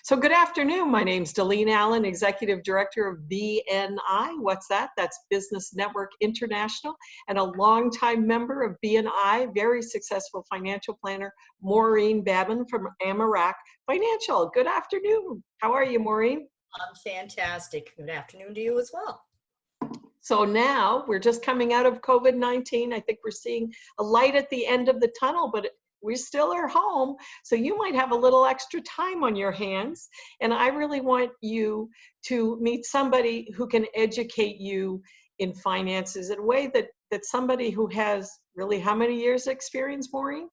So good afternoon. My name's Dalene Allen, Executive Director of BNI. What's that? That's Business Network International, and a longtime member of BNI, very successful financial planner, Maureen Babin from Amarack Financial. Good afternoon. How are you, Maureen? I'm fantastic. Good afternoon to you as well. So now we're just coming out of COVID-19. I think we're seeing a light at the end of the tunnel, but we still are home. So you might have a little extra time on your hands. And I really want you to meet somebody who can educate you in finances in a way that somebody who has really how many years experience, Maureen?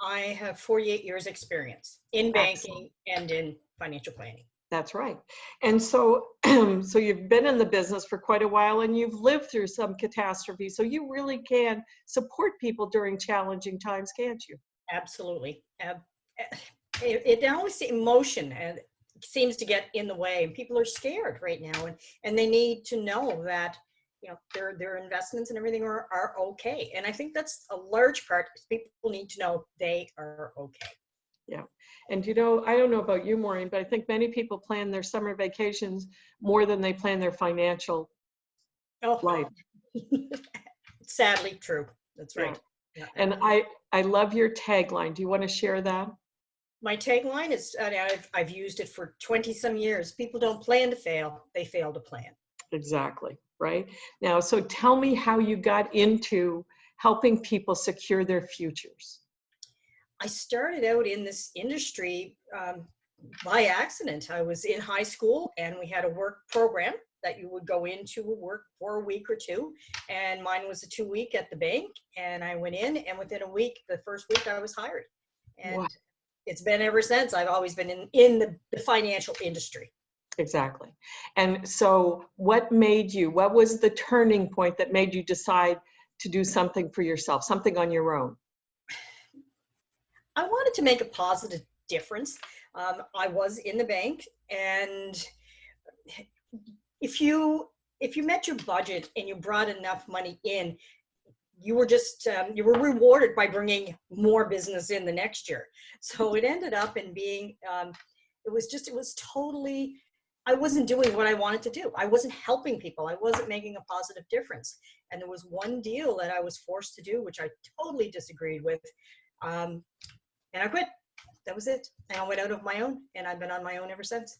I have 48 years experience in banking and in financial planning. That's right. And so, so you've been in the business for quite a while and you've lived through some catastrophe. So you really can support people during challenging times, can't you? Absolutely. It always, emotion seems to get in the way, and people are scared right now, and they need to know that, you know, their investments and everything are okay. And I think that's a large part, because people need to know they are okay. Yeah. And you know, I don't know about you, Maureen, but I think many people plan their summer vacations more than they plan their financial life. Sadly true. That's right. Yeah. And I love your tagline. Do you want to share that? My tagline is, I've used it for 20 some years. People don't plan to fail, they fail to plan. Exactly. Right. Now, so tell me how you got into helping people secure their futures. I started out in this industry by accident. I was in high school and we had a work program that you would go into work for a week or two. And mine was a 2-week at the bank. And I went in, and within a week, the first week I was hired. And wow. It's been ever since. I've always been in the financial industry. Exactly. And so what was the turning point that made you decide to do something for yourself, something on your own? I wanted to make a positive difference. I was in the bank, and if you met your budget and you brought enough money in, you were just you were rewarded by bringing more business in the next year. So it ended up in being it was totally, I wasn't doing what I wanted to do. I wasn't helping people. I wasn't making a positive difference. And there was one deal that I was forced to do, which I totally disagreed with. And I quit. That was it. And I went out of my own, and I've been on my own ever since.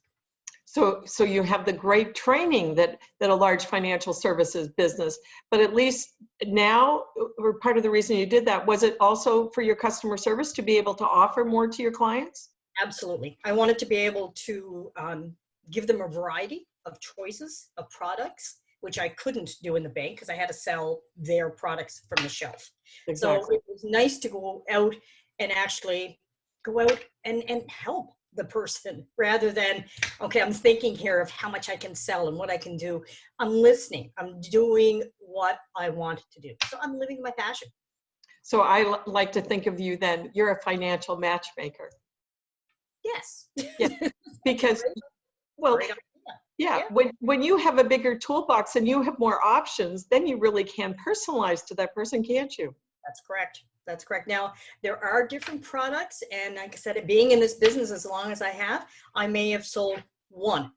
So you have the great training that a large financial services business, but at least now, or part of the reason you did that, was it also for your customer service to be able to offer more to your clients? Absolutely. I wanted to be able to give them a variety of choices of products, which I couldn't do in the bank because I had to sell their products from the shelf. Exactly. So it was nice to go out and actually go out and help the person, rather than, okay, I'm thinking here of how much I can sell and what I can do. I'm listening. I'm doing what I want to do. So I'm living my passion. So I like to think of you then, you're a financial matchmaker. Yes. Yeah. Because, well, yeah, when you have a bigger toolbox and you have more options, then you really can personalize to that person, can't you? That's correct. That's correct. Now, there are different products, and like I said, being in this business as long as I have, I may have sold one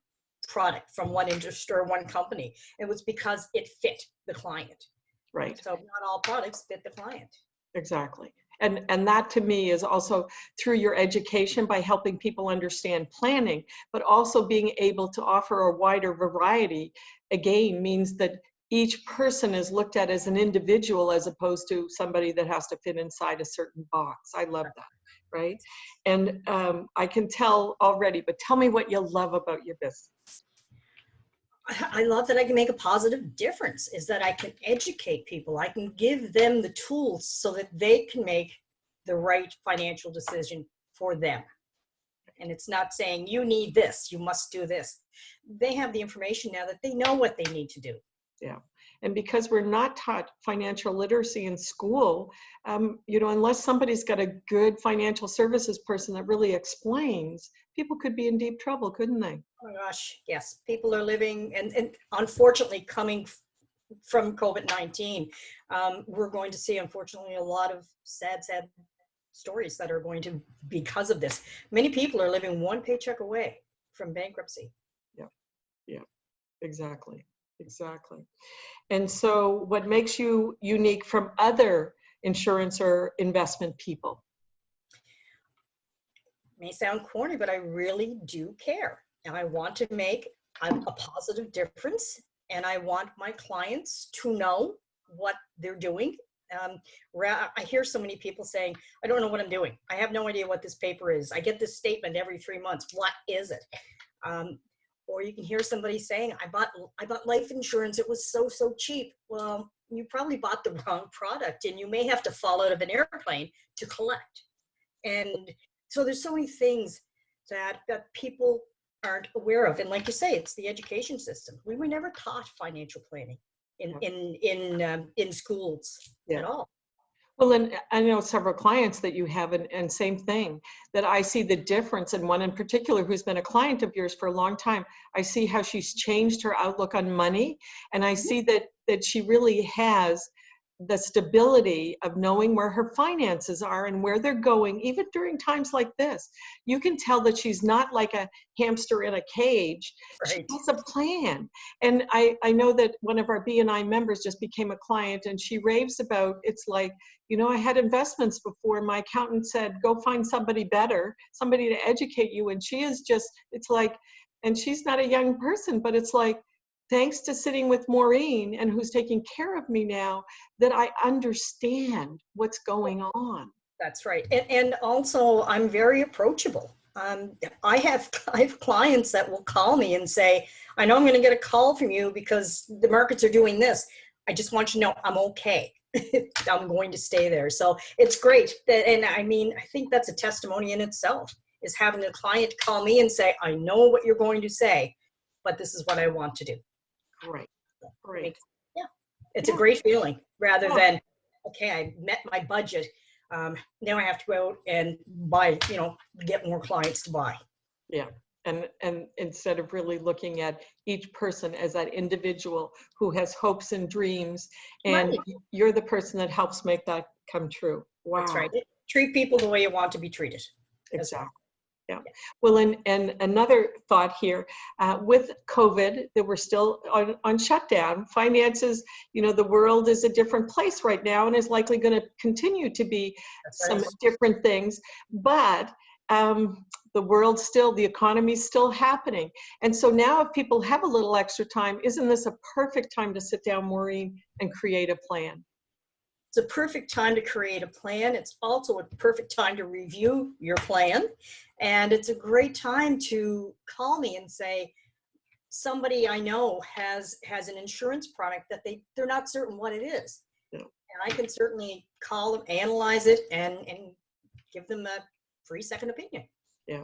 product from one industry or one company. It was because it fit the client. Right. So not all products fit the client. Exactly. And that to me is also through your education by helping people understand planning, but also being able to offer a wider variety, again, means that each person is looked at as an individual as opposed to somebody that has to fit inside a certain box. I love that, right? And I can tell already, but tell me what you love about your business. I love that I can make a positive difference, is that I can educate people. I can give them the tools so that they can make the right financial decision for them. And it's not saying you need this, you must do this. They have the information now that they know what they need to do. Yeah. And because we're not taught financial literacy in school, you know, unless somebody's got a good financial services person that really explains, people could be in deep trouble, couldn't they? Oh my gosh, yes. People are living, and unfortunately coming from COVID-19, we're going to see, unfortunately, a lot of sad stories that are going to, because of this. Many people are living one paycheck away from bankruptcy. Yeah, yeah, exactly, exactly. And so what makes you unique from other insurance or investment people? May sound corny, but I really do care. And I want to make a positive difference. And I want my clients to know what they're doing. I hear so many people saying, I don't know what I'm doing. I have no idea what this paper is. I get this statement every 3 months. What is it? Or you can hear somebody saying, I bought life insurance. It was so cheap. Well, you probably bought the wrong product, and you may have to fall out of an airplane to collect. And so there's so many things that people aren't aware of. And like you say, it's the education system. We were never taught financial planning in schools at all. Well, and I know several clients that you have, and same thing, that I see the difference in one in particular who's been a client of yours for a long time. I see how she's changed her outlook on money, and I see that she really has the stability of knowing where her finances are and where they're going, even during times like this. You can tell that she's not like a hamster in a cage. Right. She has a plan. And I know that one of our BNI members just became a client, and she raves about, it's like, I had investments before. My accountant said, go find somebody better, somebody to educate you. And she is just, it's like, and she's not a young person, but it's like, thanks to sitting with Maureen, and who's taking care of me now, that I understand what's going on. That's right. And also, I'm very approachable. I have clients that will call me and say, I know I'm going to get a call from you because the markets are doing this. I just want you to know I'm okay. I'm going to stay there. So it's great. And I mean, I think that's a testimony in itself, is having a client call me and say, I know what you're going to say, but this is what I want to do. Great. Great. Yeah. It's a great feeling, rather than, okay, I met my budget. Now I have to go out and buy, get more clients to buy. Yeah. And instead of really looking at each person as that individual who has hopes and dreams, and Right. You're the person that helps make that come true. Wow. That's right. Treat people the way you want to be treated. Exactly. Yeah. Well, and another thought here, with COVID, that we're still on shutdown, finances, the world is a different place right now, and is likely going to continue to be some different things. But the world still, the economy is still happening. And so now if people have a little extra time, isn't this a perfect time to sit down, Maureen, and create a plan? It's a perfect time to create a plan. It's also a perfect time to review your plan. And it's a great time to call me and say, somebody I know has an insurance product that they're not certain what it is. Yeah. And I can certainly call them, analyze it, and give them a free second opinion. Yeah.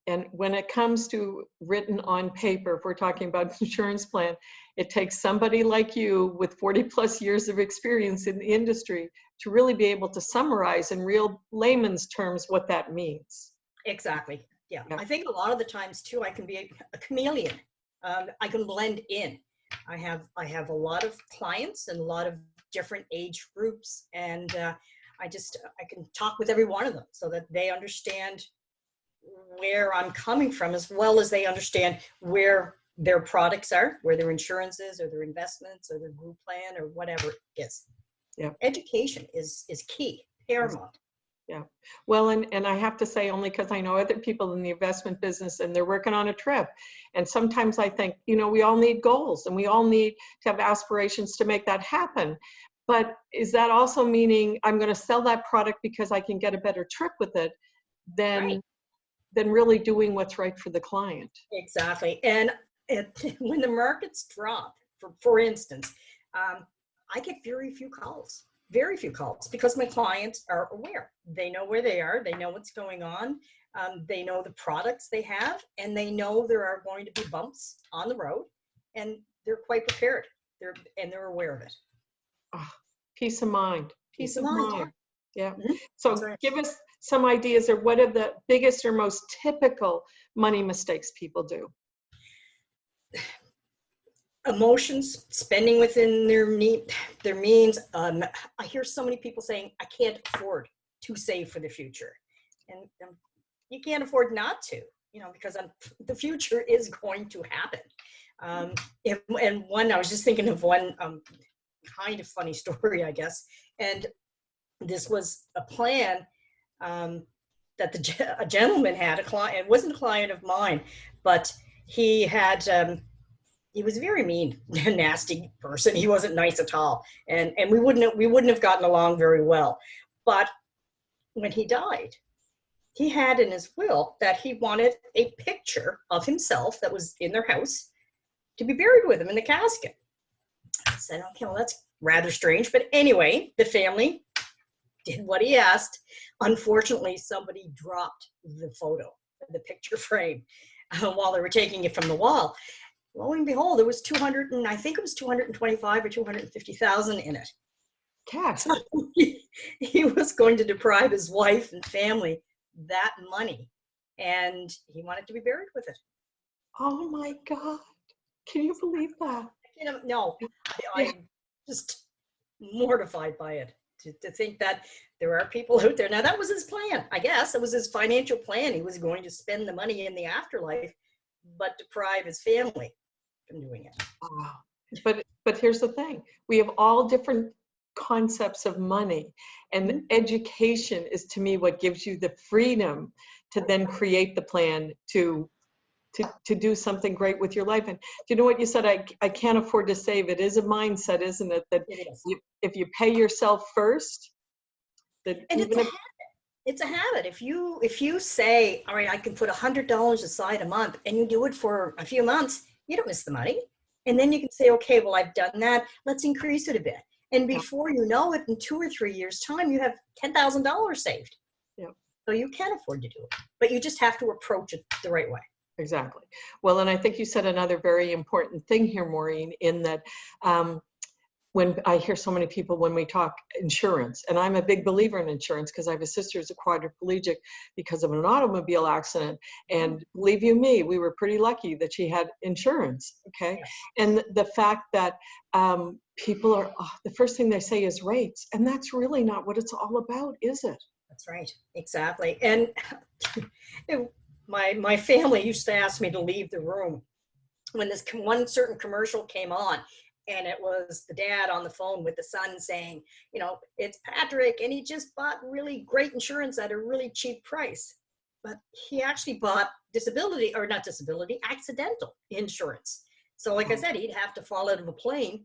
And when it comes to written on paper, if we're talking about an insurance plan, it takes somebody like you with 40 plus years of experience in the industry to really be able to summarize in real layman's terms what that means. Exactly. Yeah. I think a lot of the times too, I can be a chameleon. I can blend in. I have a lot of clients and a lot of different age groups, and I can talk with every one of them so that they understand where I'm coming from, as well as they understand where their products are, where their insurance is, or their investments, or their group plan, or whatever it is. Yeah. Education is key, paramount. Yeah. Well, and I have to say, only because I know other people in the investment business, and they're working on a trip. And sometimes I think, we all need goals, and we all need to have aspirations to make that happen. But is that also meaning I'm going to sell that product because I can get a better trip with it than really doing what's right for the client? Exactly. And when the markets drop, for instance, I get very few calls, because my clients are aware. They know where they are. They know what's going on. They know the products they have, and they know there are going to be bumps on the road, and they're quite prepared. They're aware of it. Oh, peace of mind. Peace of mind. Yeah. Mm-hmm. So give us some ideas, or what are the biggest or most typical money mistakes people do? Emotions, spending within their means. I hear so many people saying, I can't afford to save for the future. And you can't afford not to. because the future is going to happen. And I was just thinking of one kind of funny story, I guess. And this was a plan that a gentleman had, a client. It wasn't a client of mine, but he was a very mean, nasty person. He wasn't nice at all, and we wouldn't have gotten along very well. But when he died, he had in his will that he wanted a picture of himself that was in their house to be buried with him in the casket. I said, okay, well, that's rather strange. But anyway, the family did what he asked. Unfortunately, somebody dropped the photo, the picture frame, while they were taking it from the wall. Lo and behold, there was I think it was 225 or 250,000 in it. Cash. So he was going to deprive his wife and family that money, and he wanted to be buried with it. Oh my God. Can you believe that? No, I'm just mortified by it, to think that there are people out there. Now, that was his plan. I guess it was his financial plan. He was going to spend the money in the afterlife, but deprive his family from doing it. Wow. But here's the thing. We have all different concepts of money, and education is, to me, what gives you the freedom to then create the plan to do something great with your life. And you know what you said, I can't afford to save. It is a mindset, isn't it? That if you pay yourself first, that and it's a habit. If you say, all right, I can put $100 aside a month, and you do it for a few months, you don't miss the money. And then you can say, okay, well, I've done that. Let's increase it a bit. And before you know it, in 2 or 3 years' time, you have $10,000 saved. Yeah. So you can afford to do it, but you just have to approach it the right way. Exactly. Well, and I think you said another very important thing here, Maureen, in that when I hear so many people when we talk insurance, and I'm a big believer in insurance because I have a sister who's a quadriplegic because of an automobile accident. And believe you me, we were pretty lucky that she had insurance. Okay. And the fact that people are, the first thing they say is rates. And that's really not what it's all about, is it? That's right. Exactly. And my family used to ask me to leave the room when this one certain commercial came on, and it was the dad on the phone with the son saying, it's Patrick, and he just bought really great insurance at a really cheap price. But he actually bought accidental insurance. So like I said, he'd have to fall out of a plane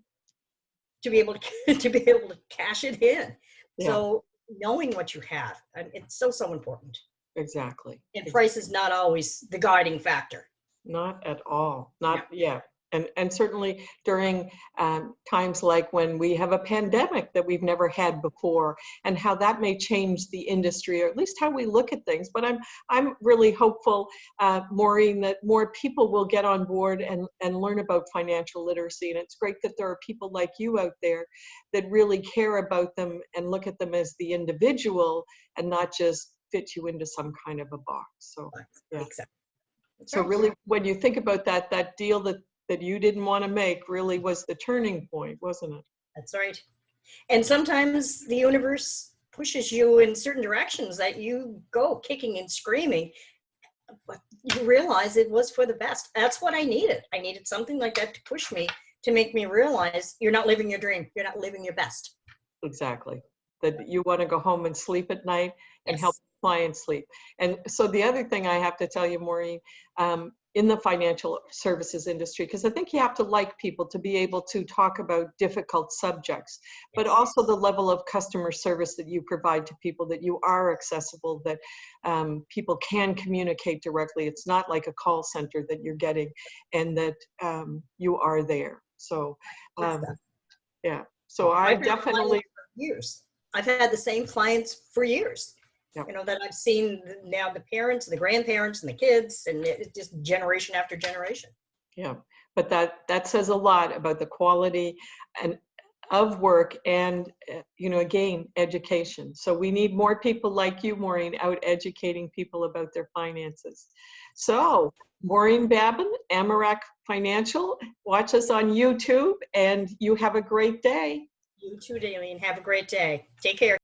to be able to cash it in. Yeah. So knowing what you have, it's so important. Exactly. And price is not always the guiding factor. Not at all. And certainly during times like when we have a pandemic that we've never had before, and how that may change the industry, or at least how we look at things. But I'm really hopeful, Maureen, that more people will get on board and learn about financial literacy. And it's great that there are people like you out there that really care about them and look at them as the individual and not just fit you into some kind of a box. So yeah. Exactly. So really, when you think about that deal that you didn't want to make really was the turning point, wasn't it? That's right. And sometimes the universe pushes you in certain directions that you go kicking and screaming, but you realize it was for the best. That's what I needed. I needed something like that to push me, to make me realize you're not living your dream. You're not living your best. Exactly. That you want to go home and sleep at night and help clients sleep. And so the other thing I have to tell you, Maureen, in the financial services industry, because I think you have to like people to be able to talk about difficult subjects, but also the level of customer service that you provide to people, that you are accessible, that people can communicate directly. It's not like a call center that you're getting, and that you are there. So, yeah. So I definitely... Years. I've had the same clients for years. That I've seen now, the parents, the grandparents, and the kids, and it's just generation after generation. Yeah, but that says a lot about the quality of work and, again, education. So we need more people like you, Maureen, out educating people about their finances. So Maureen Babin, Amarack Financial, watch us on YouTube, and you have a great day. You too, Dalene. Have a great day. Take care.